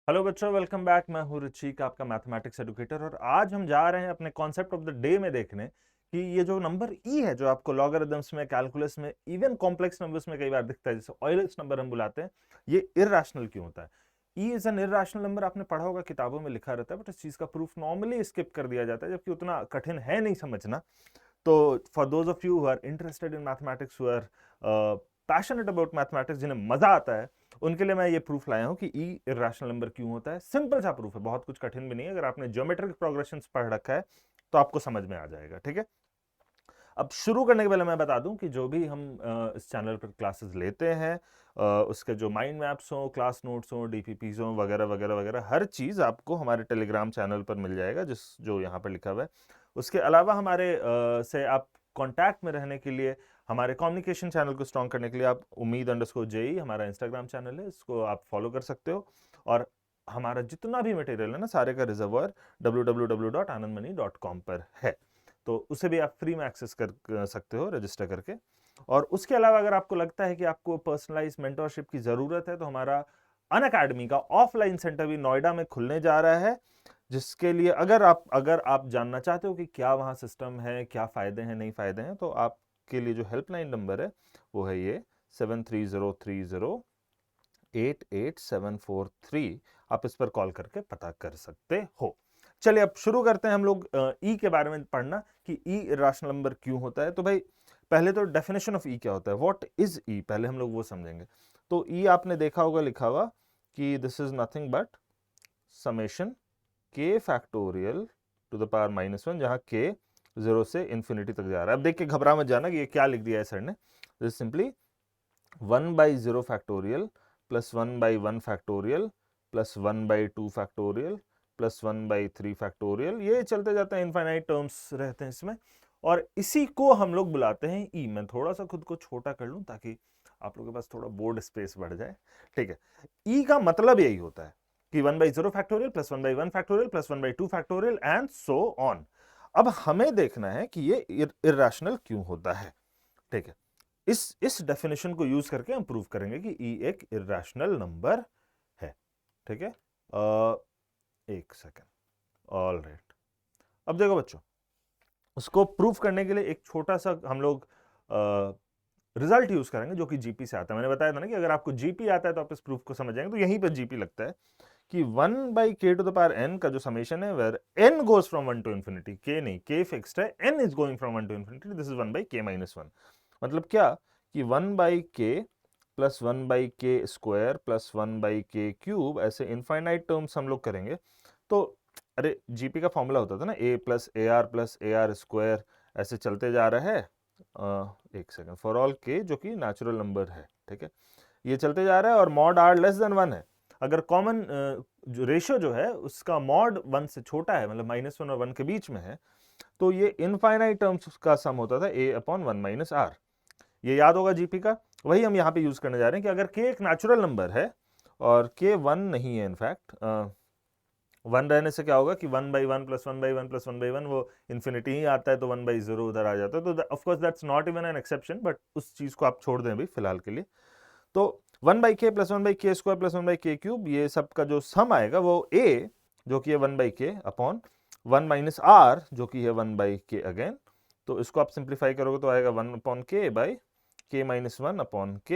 Hello बच्चों, welcome back. मैं हूँ ऋचिक, आपका मैथमेटिक्स एडुकेटर। और आज हम जा रहे हैं अपने कॉन्सेप्ट ऑफ द डे में देखने कि ये जो नंबर ई है, जो आपको लॉगरिथम्स में, कैलकुलस में, इवन कॉम्प्लेक्स नंबर्स में कई बार दिखता है, जिसे ऑयलर्स नंबर हम बुलाते हैं, ये इररेशनल क्यों होता है। E is an irrational number, आपने पढ़ा होगा, किताबों में लिखा रहता है, बट इस चीज का प्रूफ नॉर्मली स्किप कर दिया जाता है, जबकि उतना कठिन है नहीं समझना। तो for those of you who are interested in mathematics, who are passionate about mathematics, जिन्हें मजा आता है, उनके लिए मैं ये प्रूफ लाया हूं कि ई इर्रेशनल नंबर क्यों होता है। सिंपल सा प्रूफ है, बहुत कुछ कठिन भी नहीं है। अगर आपने ज्योमेट्रिक प्रोग्रेशंस पढ़ रखा है तो आपको समझ में आ जाएगा। ठीक है, अब शुरू करने के पहले मैं बता दूं कि जो भी हम इस चैनल पर क्लासेस लेते हैं, उसके जो माइंड मैप्स हो, क्लास नोट्स हो, डीपीपीज हो, वगैरह वगैरह वगैरह, हर चीज आपको हमारे टेलीग्राम चैनल पर मिल जाएगा, जो यहाँ पर लिखा हुआ है। उसके अलावा हमारे से आप कांटेक्ट में रहने के लिए, हमारे कम्युनिकेशन चैनल को स्ट्रॉन्ग करने के लिए, आप उम्मीद_जेई हमारा इंस्टाग्राम चैनल है, इसको आप फॉलो कर सकते हो। और हमारा जितना भी मटेरियल है ना, सारे का रिजर्वर www.anandmani.com पर है, तो उसे भी आप फ्री में एक्सेस कर सकते हो रजिस्टर करके। और उसके अलावा अगर आपको लगता है कि आपको पर्सनलाइज मेंटरशिप की जरूरत है, तो हमारा अनअकैडमी का ऑफलाइन सेंटर भी नोएडा में खुलने जा रहा है, जिसके लिए अगर आप जानना चाहते हो कि क्या वहां सिस्टम है, क्या फायदे हैं, नहीं फायदे हैं, तो आपके लिए जो हेल्पलाइन नंबर है वो है ये 7303088743। आप इस पर कॉल करके पता कर सकते हो। चलिए अब शुरू करते हैं हम लोग ई के बारे में पढ़ना कि ई इर्रेशनल नंबर क्यों होता है। तो भाई पहले तो डेफिनेशन ऑफ ई क्या होता है, व्हाट इज ई, पहले हम लोग वो समझेंगे। तो ई आपने देखा होगा लिखा हुआ कि this is nothing but summation के फैक्टोरियल टू द पावर -1, जहां के 0 से इंफिनिटी तक जा रहा है। अब देख के घबरा मत जाना कि ये क्या लिख दिया है सर ने। This simply 1/0 factorial plus 1/1 factorial plus 1/2 factorial plus 1/3 factorial, ये चलते जाते हैं, इनफाइनाइट टर्म्स रहते हैं इसमें, और इसी को हम लोग बुलाते हैं ई। मैं थोड़ा सा खुद को छोटा कर लूं ताकि आप लोगों के पास थोड़ा बोर्ड स्पेस बढ़ जाए। ठीक है, ई का मतलब यही होता है कि 1/0 factorial plus 1/1 factorial plus 1/2 factorial and so on. अब हमें देखना है कि ये इर्रेशनल क्यों होता है। ठीक है, इस डेफिनेशन को यूज करके हम प्रूव करेंगे कि ई एक इर्रेशनल नंबर है। ठीक है, एक सेकेंड। ऑल राइट, अब देखो बच्चों, उसको प्रूफ करने के लिए एक छोटा सा हम लोग रिजल्ट यूज करेंगे जो कि जीपी से आता है। मैंने बताया था ना कि अगर आपको जीपी आता है तो आप इस प्रूफ को समझ जाएंगे। तो यहीं पर जीपी लगता है कि 1/k⁴n का जो समेशन है, where n goes from 1 to infinity, k नहीं, k फिक्स्ड है, n is going from 1 to infinity, this is 1/k-1। मतलब क्या कि 1/k plus 1/k² plus 1/k³ ऐसे इनफाइनाइट टर्म्स हम लोग करेंगे। तो अरे जीपी का फॉर्मूला होता था ना, a plus A R square, ऐसे चलते जा रहा है। एक सेकंड, फॉर ऑल k जो कि नेचुरल नंबर है। ठीक है, ये चलते जा रहा है और मॉड r लेस देन 1 है। अगर कॉमन जो रेशियो जो है उसका मॉड 1 से छोटा है, मतलब -1 और 1 के बीच में है, तो ये इनफाइनाइट टर्म्स का सम होता था a/1 - r। ये याद होगा जीपी का, वही हम यहाँ पे यूज करने जा रहे हैं कि अगर k एक नेचुरल नंबर है और k 1 नहीं है, इनफैक्ट 1 रहने से क्या होगा कि 1/1 प्लस 1/1 प्लस 1/1 वो इंफिनिटी ही आता है, तो 1/0 उधर आ जाता है। तो of course that's not even an exception, but उस चीज को आप छोड़ दें अभी फिलहाल के लिए। तो 1/k plus 1/k² plus 1/k³, ये सब का जो सम आएगा वो a जो कि है 1/k अपॉन 1 - r जो कि है 1/k अगेन। तो इसको आप सिंप्लीफाई करोगे तो आएगा 1/k/k-1 अपॉन k,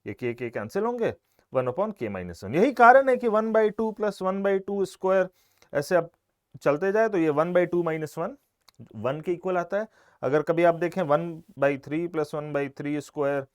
ये k कैंसिल होंगे, 1/k-1। यही कारण है कि 1/2 प्लस 1/2² ऐसे अब चलते जाए तो ये 1/2 - 1 1 के इक्वल आता है। अगर कभी आप देखें 1/3 प्लस 1/3²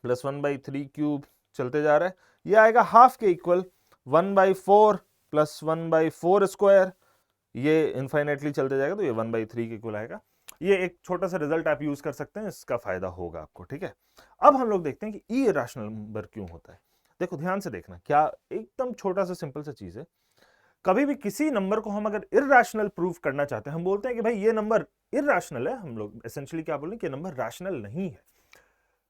प्लस 1/3³ चलते जा रहा है, ये आएगा हाफ के इक्वल 1/4 प्लस 1/4², ये इनफाइनाइटली चलते जाएगा, तो ये 1/3 के इक्वल आएगा। ये एक छोटा सा रिजल्ट आप यूज कर सकते हैं, इसका फायदा होगा आपको। ठीक है, अब हम लोग देखते हैं कि ई इर्रेशनल नंबर क्यों होता है। देखो ध्यान से देखना, क्या एकदम छोटा सा सिंपल सा चीज है। कभी भी किसी नंबर को हम अगर इर्रेशनल प्रूफ करना चाहते हैं, हम बोलते हैं कि भाई ये नंबर इर्रेशनल है, हम लोग एसेंशियली क्या बोलें कि नंबर रैशनल नहीं है।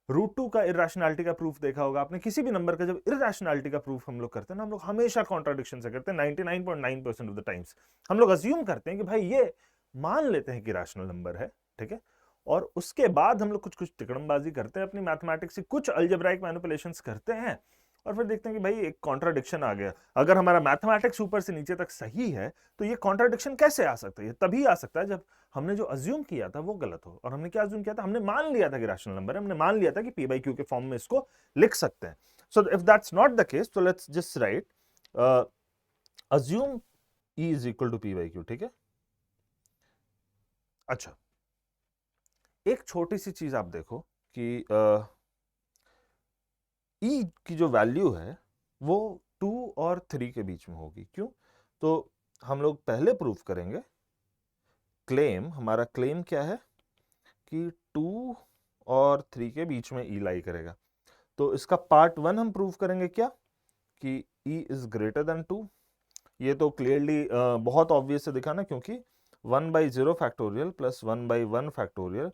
√2 का इर्रेशनैलिटी का प्रूफ देखा होगा आपने। किसी भी नंबर का जब इर्रेशनैलिटी का प्रूफ हम लोग करते हैं ना, हम लोग हमेशा कॉन्ट्राडिक्शन से करते हैं। 99.9% ऑफ द टाइम्स हम लोग अज्यूम करते हैं कि भाई ये मान लेते हैं कि रैशनल नंबर है। ठीक है, और उसके बाद हम लोग कुछ कुछ तिकड़मबाजी करते हैं, अपनी मैथमेटिक्स से कुछ अलजेब्राइक मैनिपुलेशंस करते हैं, और फिर देखते हैं कि भाई एक कॉन्ट्राडिक्शन आ गया। अगर हमारा मैथमेटिक्स ऊपर से नीचे तक सही है तो ये कॉन्ट्राडिक्शन कैसे आ सकता है? तभी आ सकता है जब हमने जो अज्यूम किया था वो गलत हो। और हमने क्या अज्यूम किया था? हमने मान लिया था कि रैशनल नंबर है, हमने मान लिया था कि p by q के फॉर्म में इसको लिख सकते हैं। So if that's not the case तो let's just write assume e is equal to p by q। ठीक है, अच्छा एक छोटी सी चीज आप देखो कि e की जो वैल्यू है वो 2 और 3 के बीच में होगी। क्यों? तो हम लोग पहले प्रूफ करेंगे क्लेम, हमारा क्लेम क्या है कि 2 और 3 के बीच में e लाई करेगा। तो इसका पार्ट 1 हम प्रूफ करेंगे क्या कि e इज ग्रेटर देन 2। ये तो क्लियरली बहुत ऑब्वियस से दिखा ना, क्योंकि 1/0 factorial plus 1/1 factorial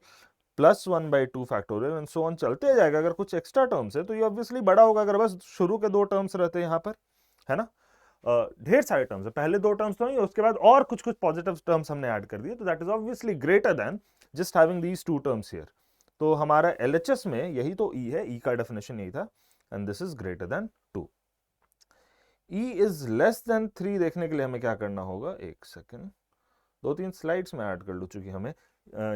plus 1/2 factorial and so on चलते जाएगा। अगर कुछ एक्स्ट्रा टर्म्स है तो ये ऑब्वियसली बड़ा होगा। अगर बस शुरू के 2 टर्म्स रहते हैं यहाँ पर, है ना, ढेर सारे टर्म्स है, पहले 2 टर्म्स तो नहीं, उसके बाद और कुछ कुछ पॉजिटिव टर्म्स हमने ऐड कर दिए, तो that is obviously greater than just having these 2 terms here. तो हमारा LHS में यही तो e है, e का डेफिनेशन यही था, and this is greater than 2। e is less than 3 देखने के लिए हमें क्या करना होगा? एक सेकेंड, 2-3 स्लाइड्स में ऐड कर लूँ चूंकि हमें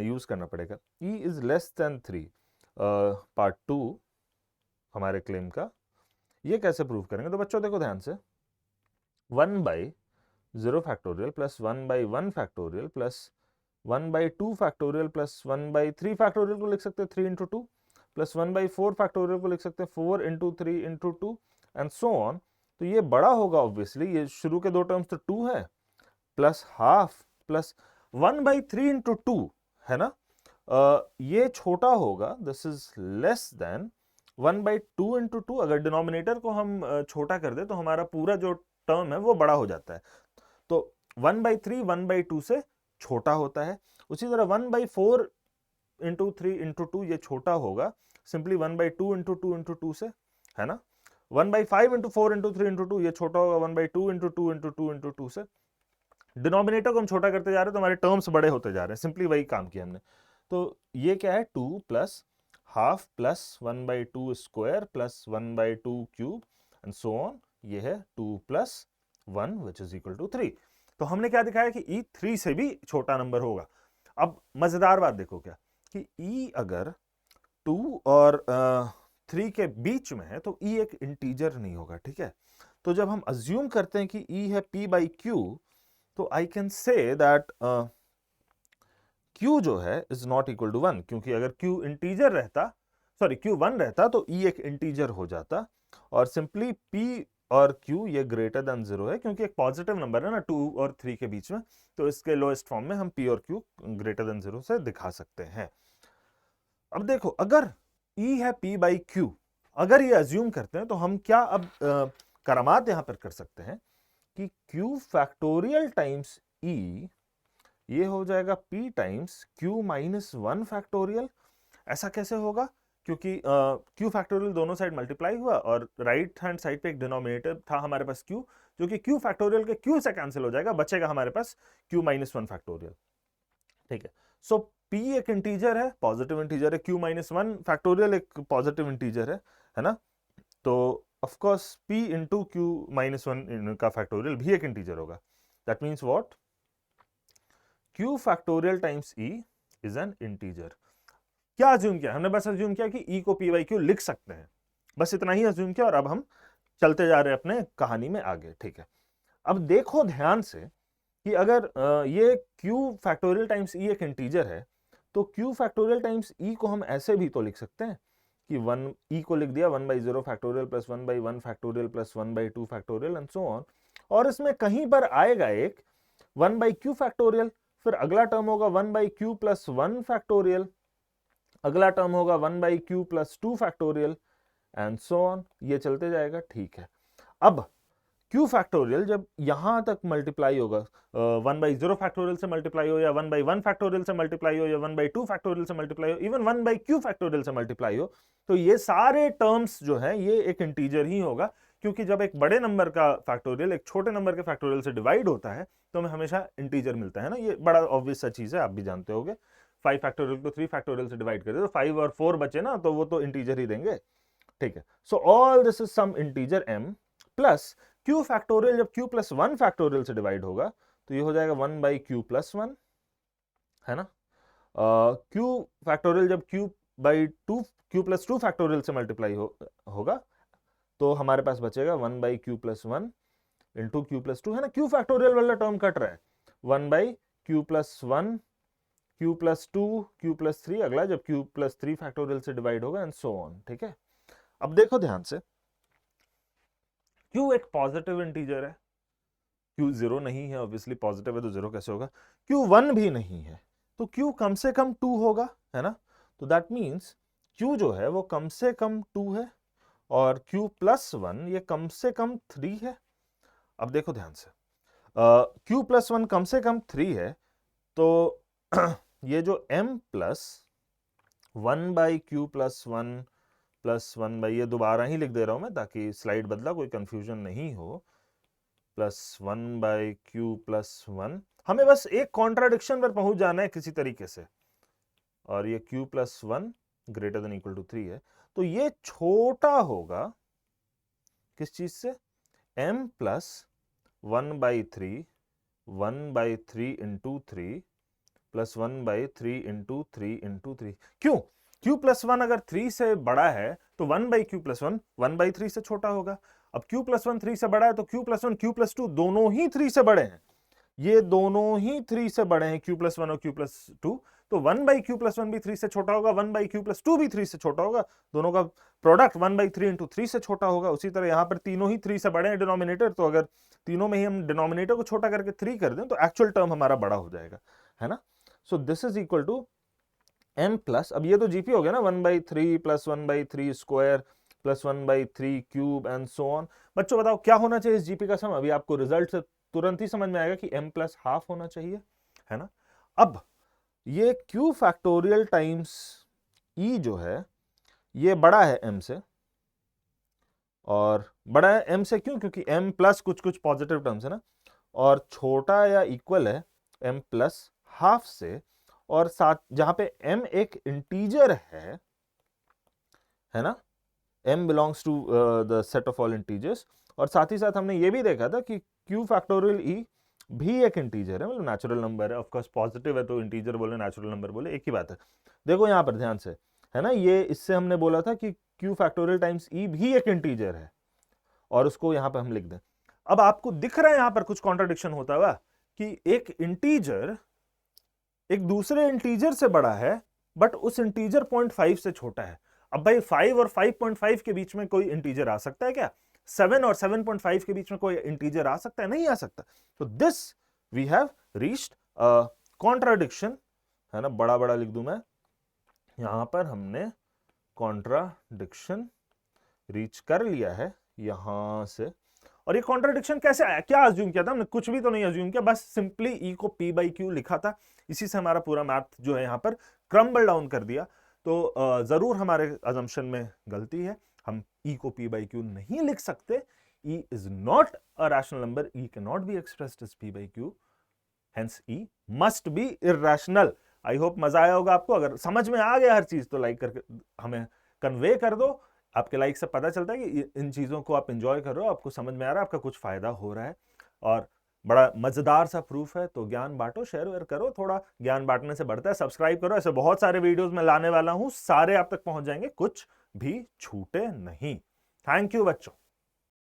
यूज करना पड़ेगा। e is less than 3 part 2 हमारे क्लेम का, ये कैसे प्रूव करेंगे? तो बच्चों देखो ध्यान से, 1/0 factorial plus 1/1 factorial plus 1/2 factorial plus 1/3 factorial को लिख सकते हैं 3 into 2 प्लस 1/4 फैक्टोरियल को लिख सकते हैं 4 into 3 into 2 and so on. तो ये बड़ा होगा ऑब्वियसली, ये शुरू के 2 टर्म्स तो 2 है प्लस हाफ प्लस 1/3 into 2 है ना, ये छोटा होगा, this is less than 1/2 into 2। अगर डिनोमिनेटर को हम छोटा कर दे तो हमारा पूरा जो टर्म है वो बड़ा हो जाता है। तो 1/3 1/2 से छोटा होता है। उसी तरह 1/4 into 3 into 2 ये छोटा होगा सिंपली 1/2 into 2 into 2 से, है ना। 1/5 into 4 into 3 into 2 ये छोटा होगा 1/2 into 2 into 2 into 2 से। डिनोमिनेटर को हम छोटा करते जा रहे हैं तो हमारे टर्म्स बड़े होते जा रहे हैं, सिंपली वही काम किया हमने। तो ये क्या है? 2 plus half plus 1/2 square plus 1/2 cube and so on, ये है 2 plus 1 which is equal to 3। तो हमने क्या दिखाया कि e 3 से भी छोटा नंबर होगा। अब मजेदार बात देखो क्या, कि e अगर 2 और 3 के बीच में है तो e एक इंटीजर नहीं होगा, ठीक है। तो जब हम अज्यूम करते हैं कि e है p by q, तो I can say that q जो है इज नॉट इक्वल टू 1, क्योंकि अगर q इंटीजर रहता, सॉरी q 1 रहता तो e एक इंटीजर हो जाता, और सिंपली p और q ये ग्रेटर देन 0 है, क्योंकि एक पॉजिटिव नंबर है ना 2 और 3 के बीच में, तो इसके लोएस्ट फॉर्म में हम p और q ग्रेटर देन 0 से दिखा सकते हैं। अब देखो, अगर e है p by q, अगर ये अज्यूम करते हैं तो हम क्या अब करामात यहां पर कर सकते हैं कि q फैक्टोरियल टाइम्स e ये हो जाएगा p times q minus 1 factorial. ऐसा कैसे होगा? क्योंकि q फैक्टोरियल दोनों साइड मल्टीप्लाई हुआ और राइट हैंड साइड पे एक डिनोमिनेटर था हमारे पास q, जो कि q फैक्टोरियल के q से कैंसिल हो जाएगा, बचेगा हमारे पास q माइनस 1 फैक्टोरियल, ठीक है। सो p एक इंटीजर है, पॉजिटिव इंटीजर है, q माइनस 1 फैक्टोरियल एक पॉजिटिव इंटीजर है ना। तो of course p into q minus 1 का फैक्टोरियल भी एक इंटीजर होगा। That means what? q factorial times e is an integer. क्या अज्यूम किया हमने? बस अज्यूम किया कि e को p by q लिख सकते हैं, बस इतना ही अज्यूम किया, और अब हम चलते जा रहे हैं अपने कहानी में आगे, ठीक है। अब देखो ध्यान से कि अगर ये q फैक्टोरियल टाइम्स e एक इंटीजर है, तो q फैक्टोरियल टाइम्स e को हम ऐसे भी तो लिख सकते हैं कि 1 e को लिख दिया 1/0 factorial plus 1/1 factorial plus 1/2 factorial and so on, और इसमें कहीं पर आएगा एक 1/q फैक्टोरियल, फिर अगला टर्म होगा 1/q प्लस 1 फैक्टोरियल, अगला टर्म होगा 1/q plus 2 factorial and so on, ये चलते जाएगा, ठीक है। अब q फैक्टोरियल जब यहां तक मल्टीप्लाई होगा, 1/0 फैक्टोरियल से मल्टीप्लाई हो, या 1/1 फैक्टोरियल से मल्टीप्लाई हो, या 1/2 फैक्टोरियल से मल्टीप्लाई हो, इवन 1/q फैक्टोरियल से मल्टीप्लाई हो, तो ये सारे टर्म्स जो है ये एक इंटीजर ही होगा, क्योंकि जब एक बड़े नंबर का फैक्टोरियल एक छोटे नंबर के फैक्टोरियल से डिवाइड होता है तो हमें हमेशा इंटीजर मिलता है ना। ये बड़ा ऑब्वियस सा चीज है, आप भी जानते होगे। 5 फैक्टोरियल को 3 फैक्टोरियल से डिवाइड कर दे तो 5 और 4 बचे ना, तो वो तो इंटीजर ही देंगे। ठीक है। So all this is some integer m plus q factorial, जब q प्लस 1 फैक्टोरियल से डिवाइड होगा तो ये हो जाएगा 1 बाई q प्लस 1, है ना। q फैक्टोरियल जब q by 2, q plus 2 factorial से मल्टीप्लाई होगा तो हमारे पास बचेगा 1 by q plus 1 into Q plus 2, है ना। q फैक्टोरियल वाला टर्म कट रहा है, 1 by q plus 1, q plus 2, q plus 3, अगला जब q प्लस 3 फैक्टोरियल से डिवाइड होगा एंड सो ऑन, ठीक है। अब देखो ध्यान से, q एक पॉजिटिव इंटीजर है, q जीरो नहीं है, ऑब्वियसली पॉजिटिव है तो जीरो कैसे होगा, q 1 भी नहीं है तो q कम से कम 2 होगा, है ना। तो दैट मीन्स q जो है वो कम से कम 2 है और q प्लस 1 ये कम से कम 3 है। अब देखो ध्यान से, q प्लस 1 कम से कम 3 है तो ये जो m plus 1 by Q plus 1 by, ये दोबारा ही लिख दे रहा हूं मैं ताकि स्लाइड बदला कोई कंफ्यूजन नहीं हो, प्लस 1 बाई क्यू प्लस 1, हमें बस एक कॉन्ट्राडिक्शन पर पहुंच जाना है किसी तरीके से, और ये q plus 1 greater than equal to 3 है तो ये छोटा होगा किस चीज से, m plus 1 by 3, 1 by 3 into 3 plus 1 by 3 into 3 into 3। क्यों, q प्लस 1 अगर 3 से बड़ा है तो 1 बाई क्यू प्लस 1 1 बाई 3 से छोटा होगा। अब q प्लस 1 3 से बड़ा है तो q प्लस 1 q प्लस 2 दोनों ही 3 से बड़े हैं, ये दोनों ही 3 से बड़े हैं, q प्लस 1 और q प्लस 2, तो 1 बाई क्यू प्लस 1 भी 3 से छोटा होगा, 1 बाई क्यू प्लस 2 भी 3 से छोटा होगा, दोनों का प्रोडक्ट 1 बाई 3 इंटू 3 से छोटा होगा। उसी तरह यहां पर तीनों ही 3 से बड़े हैं डिनोमिनेटर, तो अगर तीनों में ही हम डिनोमिनेटर को छोटा करके 3 कर दें तो एक्चुअल टर्म हमारा बड़ा हो जाएगा, है ना। So this is equal to m plus, अब ये तो जीपी हो गया ना, 1 by 3 plus 1 by 3 square plus 1 by 3 cube and so on. बच्चों बताओ क्या होना चाहिए इस जीपी का सम, अभी आपको रिजल्ट से तुरंत ही समझ में आएगा कि m प्लस हाफ होना चाहिए, है ना। अब ये q फैक्टोरियल टाइम्स e जो है ये बड़ा है m से, और बड़ा है m से क्यों, क्योंकि m प्लस कुछ कुछ पॉजिटिव टर्म्स है ना, और छोटा या इक्वल है m प्लस हाफ से, और साथ जहां पे m एक इंटीजर है ना, m belongs to the set of all integers, और साथ ही साथ हमने ये भी देखा था कि q फैक्टोरियल e भी एक इंटीजर है, मतलब नेचुरल नंबर है, ऑफ कोर्स पॉजिटिव है तो इंटीजर बोले नेचुरल नंबर बोले एक ही बात है। देखो यहां पर ध्यान से, है ना, ये इससे हमने बोला था कि q फैक्टोरियल टाइम्स e भी एक इंटीजर है, और उसको यहां पर हम लिख दें। अब आपको दिख रहा है यहां पर कुछ कॉन्ट्रडिक्शन होता हुआ कि एक इंटीजर एक दूसरे इंटीजर से बड़ा है बट उस इंटीजर 0.5 से छोटा है। अब भाई 5 और 5.5 के बीच में कोई इंटीजर आ सकता है क्या, 7 और 7.5 के बीच में कोई इंटीजर आ सकता है, नहीं आ सकता। तो this we have reached a contradiction, है ना, बड़ा बड़ा लिख दूं मैं, यहां पर हमने कॉन्ट्राडिक्शन रीच कर लिया है यहां से। और ये कॉन्ट्राडिक्शन कैसे आया, क्या अज्यूम किया था हमने, कुछ भी तो नहीं अज्यूम किया, बस सिंपली ई को पी बाई क्यू लिखा था, इसी से हमारा पूरा मैथ जो है यहां पर क्रम्बल डाउन कर दिया। तो जरूर हमारे अजम्पशन में गलती है, हम ई को पी बाई क्यू नहीं लिख सकते, e is not a rational number, e can not be expressed as p by q, hence e must be irrational. I hope मजा आया होगा आपको, अगर समझ में आ गया हर चीज तो लाइक करके हमें कन्वे कर दो, आपके लाइक से पता चलता है कि इन चीजों को आप एंजॉय कर रहे हो, आपको समझ में आ रहा है, आपका कुछ फायदा हो रहा है, और बड़ा मजेदार सा प्रूफ है। तो ज्ञान बांटो, शेयर वेयर करो, थोड़ा ज्ञान बांटने से बढ़ता है, सब्सक्राइब करो, ऐसे बहुत सारे वीडियोस मैं लाने वाला हूं, सारे आप तक पहुंच जाएंगे, कुछ भी छूटे नहीं। थैंक यू बच्चों।